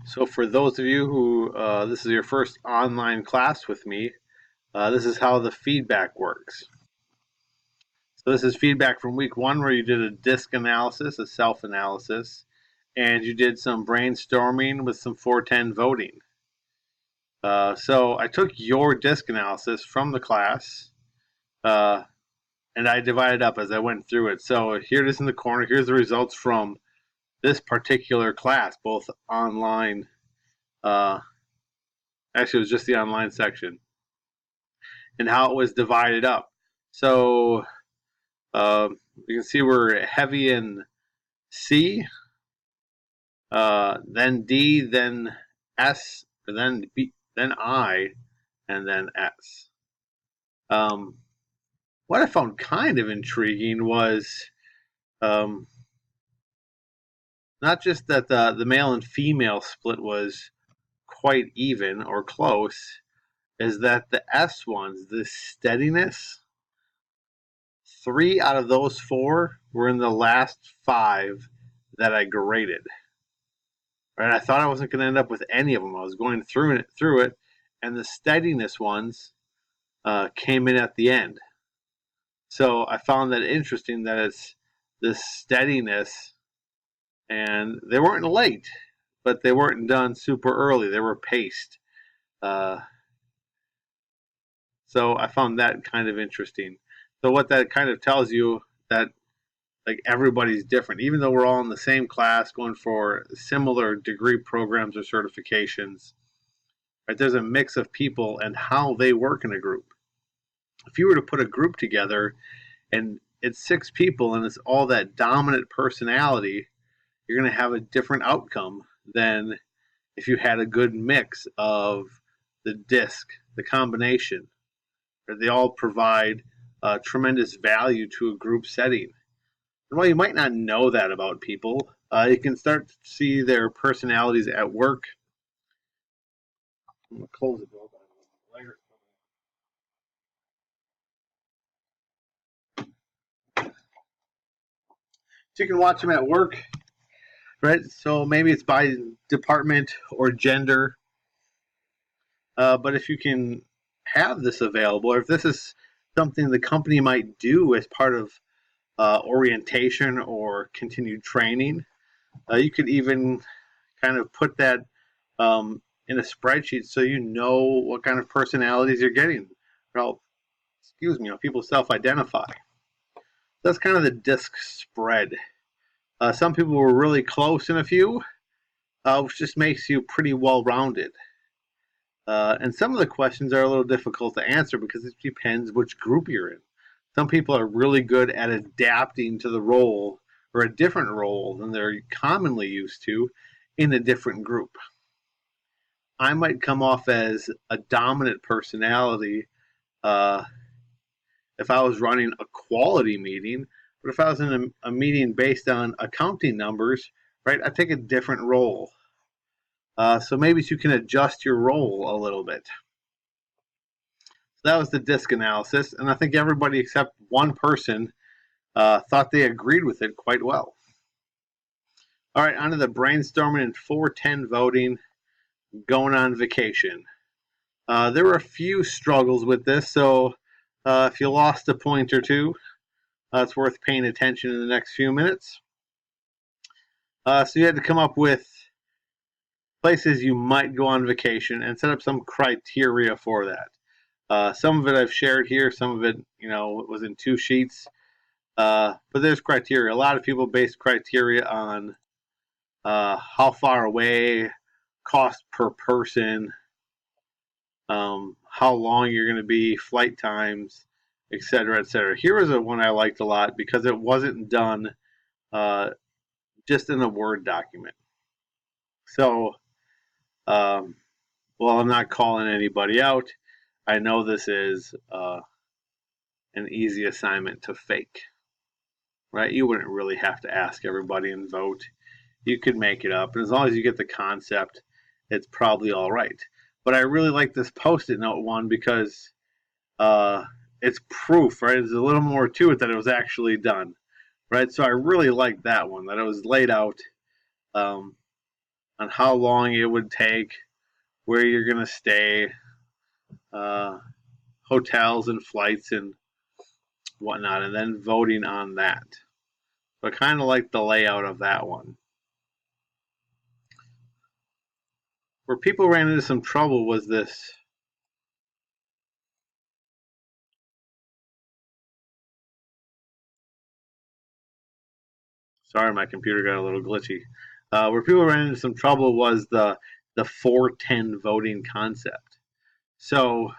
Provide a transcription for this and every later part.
So for those of you who this is your first online class with me, this is how the feedback works. So this is feedback from week 1 where you did a disc analysis, a self-analysis, and you did some brainstorming with some 410 voting. So I took your disc analysis from the class, and I divided up as I went through it. So here it is in the corner. Here's the results from this particular class, both online. Actually, it was just the online section, and how it was divided up. So you can see we're heavy in C, then D, then S, then B, then I, and then S. What I found kind of intriguing was not just that the male and female split was quite even or close, is that the S ones, the steadiness, 3 out of those 4 were in the last 5 that I graded. Right, I thought I wasn't going to end up with any of them. I was going through it, and the steadiness ones came in at the end. So I found that interesting that it's this steadiness, and they weren't late, but they weren't done super early. They were paced. So I found that kind of interesting. So what that kind of tells you that like everybody's different, even though we're all in the same class going for similar degree programs or certifications, right? There's a mix of people and how they work in a group. If you were to put a group together and it's 6 people and it's all that dominant personality, you're going to have a different outcome than if you had a good mix of the disc, the combination. They all provide tremendous value to a group setting. And while you might not know that about people, you can start to see their personalities at work. I'm going to close the door. So you can watch them at work, right? So maybe it's by department or gender. But if you can have this available, or if this is something the company might do as part of orientation or continued training, you could even kind of put that in a spreadsheet so you know what kind of personalities you're getting. Well, people self-identify. That's kind of the disc spread. Some people were really close in a few, which just makes you pretty well-rounded. And some of the questions are a little difficult to answer because it depends which group you're in. Some people are really good at adapting to the role or a different role than they're commonly used to in a different group. I might come off as a dominant personality if I was running a quality meeting, but if I was in a meeting based on accounting numbers, right, I take a different role. So maybe you can adjust your role a little bit. So that was the disc analysis, and I think everybody except one person thought they agreed with it quite well. All right, on to the brainstorming and 410 voting, going on vacation. There were a few struggles with this, so if you lost a point or two, it's worth paying attention in the next few minutes. So you had to come up with places you might go on vacation and set up some criteria for that. Some of it I've shared here, some of it, was in 2 sheets. But there's criteria. A lot of people base criteria on how far away, cost per person, how long you're going to be, flight times, etc., etc. Here was one I liked a lot because it wasn't done just in a Word document. So, I'm not calling anybody out. I know this is an easy assignment to fake, right? You wouldn't really have to ask everybody and vote. You could make it up, and as long as you get the concept, it's probably all right. But I really like this Post-it note one because it's proof, right? There's a little more to it that it was actually done, right? So I really like that one, that it was laid out on how long it would take, where you're going to stay, hotels and flights and whatnot, and then voting on that. But kind of like the layout of that one. Where people ran into some trouble was this. Sorry, my computer got a little glitchy. Where people ran into some trouble was the 410 voting concept. So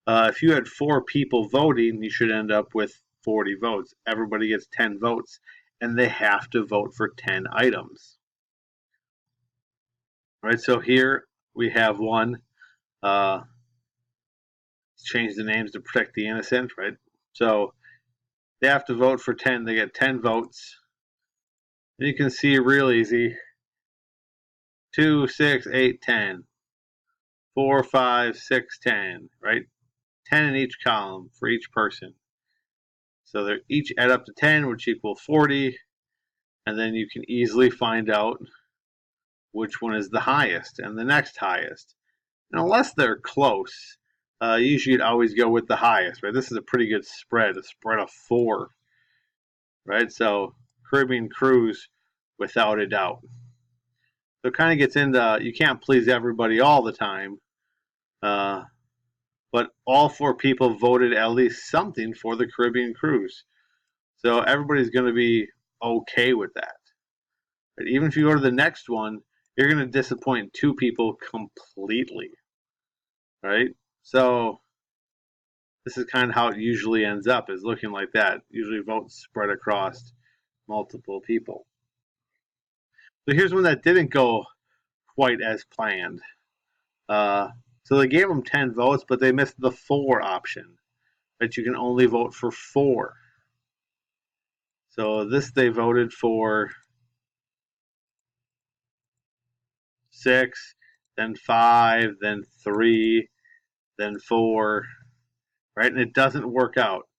if you had 4 people voting, you should end up with 40 votes. Everybody gets 10 votes, and they have to vote for 10 items. Right, so here we have one. Change the names to protect the innocent, right? So they have to vote for 10. They get 10 votes. And you can see real easy 2, 6, 8, 10. 4, 5, 6, 10, right? 10 in each column for each person. So they each add up to 10, which equals 40. And then you can easily find out which one is the highest and the next highest. And unless they're close, usually you'd always go with the highest, right? This is a pretty good spread, a spread of 4, right? So Caribbean cruise, without a doubt. So it kind of gets into, you can't please everybody all the time, but all 4 people voted at least something for the Caribbean cruise. So everybody's going to be okay with that. But even if you go to the next one, you're going to disappoint 2 people completely, right? So this is kind of how it usually ends up, is looking like that. Usually votes spread across multiple people. So here's one that didn't go quite as planned. So they gave them 10 votes, but they missed the 4 option, that you can only vote for 4. So this they voted for 6, then 5, then 3, then 4, right? And it doesn't work out.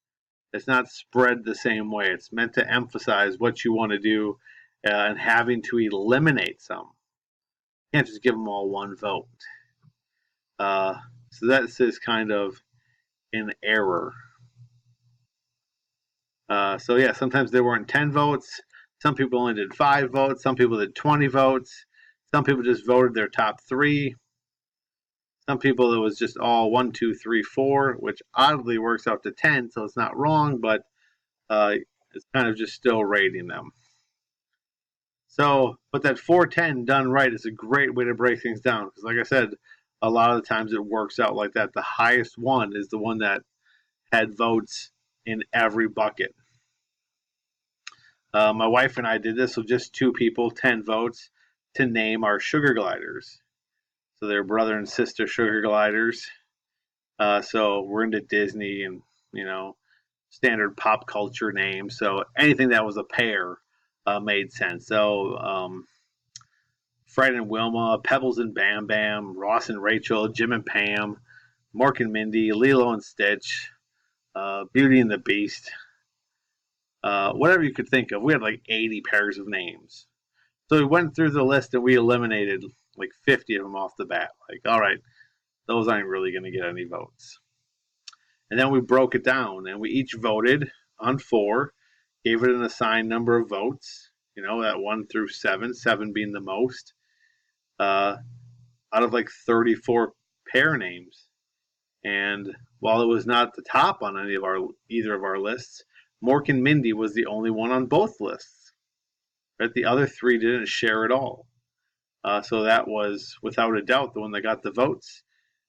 It's not spread the same way. It's meant to emphasize what you want to do and having to eliminate some. You can't just give them all 1 vote. So that is kind of an error. So yeah, sometimes there weren't 10 votes. Some people only did 5 votes. Some people did 20 votes. Some people just voted their top 3. Some people it was just all 1, 2, 3, 4, which oddly works out to 10, so it's not wrong, but it's kind of just still rating them. So, but that 410 done right is a great way to break things down, because like I said, a lot of the times it works out like that. The highest one is the one that had votes in every bucket. My wife and I did this with just 2 people, 10 votes, to name our sugar gliders. So they're brother and sister sugar gliders. So we're into Disney and, standard pop culture names. So anything that was a pair made sense. So Fred and Wilma, Pebbles and Bam Bam, Ross and Rachel, Jim and Pam, Mork and Mindy, Lilo and Stitch, Beauty and the Beast, whatever you could think of. We had like 80 pairs of names. So we went through the list and we eliminated like 50 of them off the bat. Like, all right, those aren't really going to get any votes. And then we broke it down and we each voted on 4, gave it an assigned number of votes, that 1 through 7, 7 being the most, out of like 34 pair names. And while it was not the top on either of our lists, Mork and Mindy was the only one on both lists. Right? The other 3 didn't share at all. So that was, without a doubt, the one that got the votes.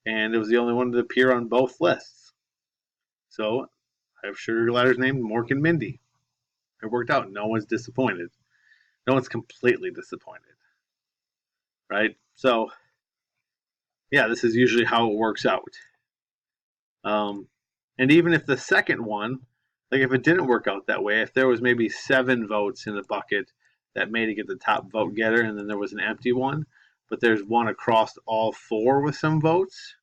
And it was the only one to appear on both lists. So I have sugar gliders named Mork and Mindy. It worked out. No one's disappointed. No one's completely disappointed. Right? So, yeah, this is usually how it works out. And even if the second one, like if it didn't work out that way, if there was maybe 7 votes in the bucket that made it get the top vote getter, and then there was an empty one, but there's one across all 4 with some votes,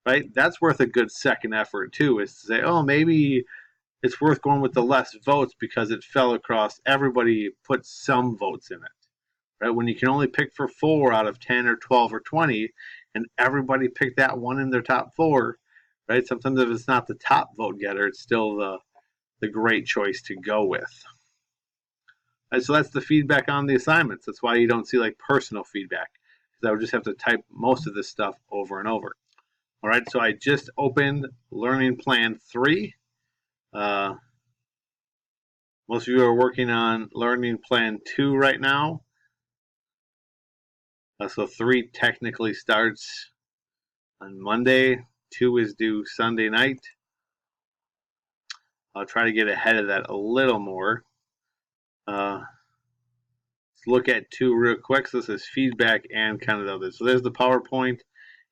right? That's worth a good second effort too, is to say, oh, maybe it's worth going with the less votes because it fell across, everybody put some votes in it. right? When you can only pick for 4 out of 10 or 12 or 20, and everybody picked that one in their top 4, right? Sometimes if it's not the top vote getter, it's still the great choice to go with. Right, so that's the feedback on the assignments. That's why you don't see like personal feedback, because I would just have to type most of this stuff over and over. All right, so I just opened Learning Plan 3. Most of you are working on Learning Plan 2 right now. So 3 technically starts on Monday. 2 is due Sunday night. I'll try to get ahead of that a little more. Let's look at 2 real quick. So this is feedback and kind of the others. So there's the PowerPoint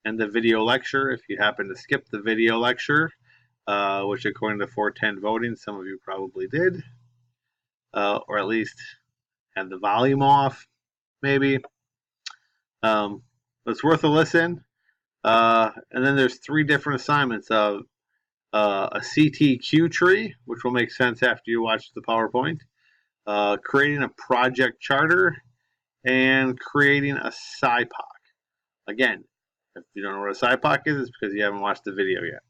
and the video lecture. If you happen to skip the video lecture, which according to 410 voting, some of you probably did, or at least had the volume off, maybe. It's worth a listen. And then there's 3 different assignments of a CTQ tree, which will make sense after you watch the PowerPoint, creating a project charter, and creating a SciPoc. Again, if you don't know what a SciPoc is, it's because you haven't watched the video yet.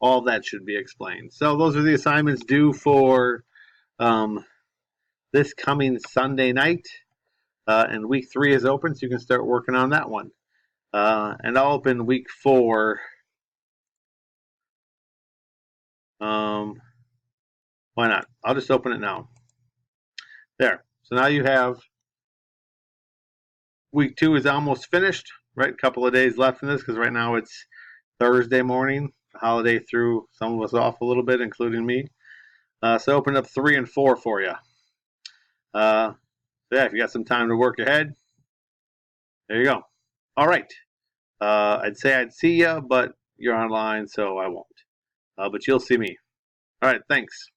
All that should be explained. So those are the assignments due for this coming Sunday night. And week 3 is open, so you can start working on that one. And I'll open week 4. Why not? I'll just open it now. There. So now you have week 2 is almost finished, right? A couple of days left in this because right now it's Thursday morning. The holiday threw some of us off a little bit, including me. So open up 3 and 4 for you. So yeah, if you got some time to work ahead, there you go. All right. I'd say I'd see you, but you're online, so I won't. But you'll see me. All right. Thanks.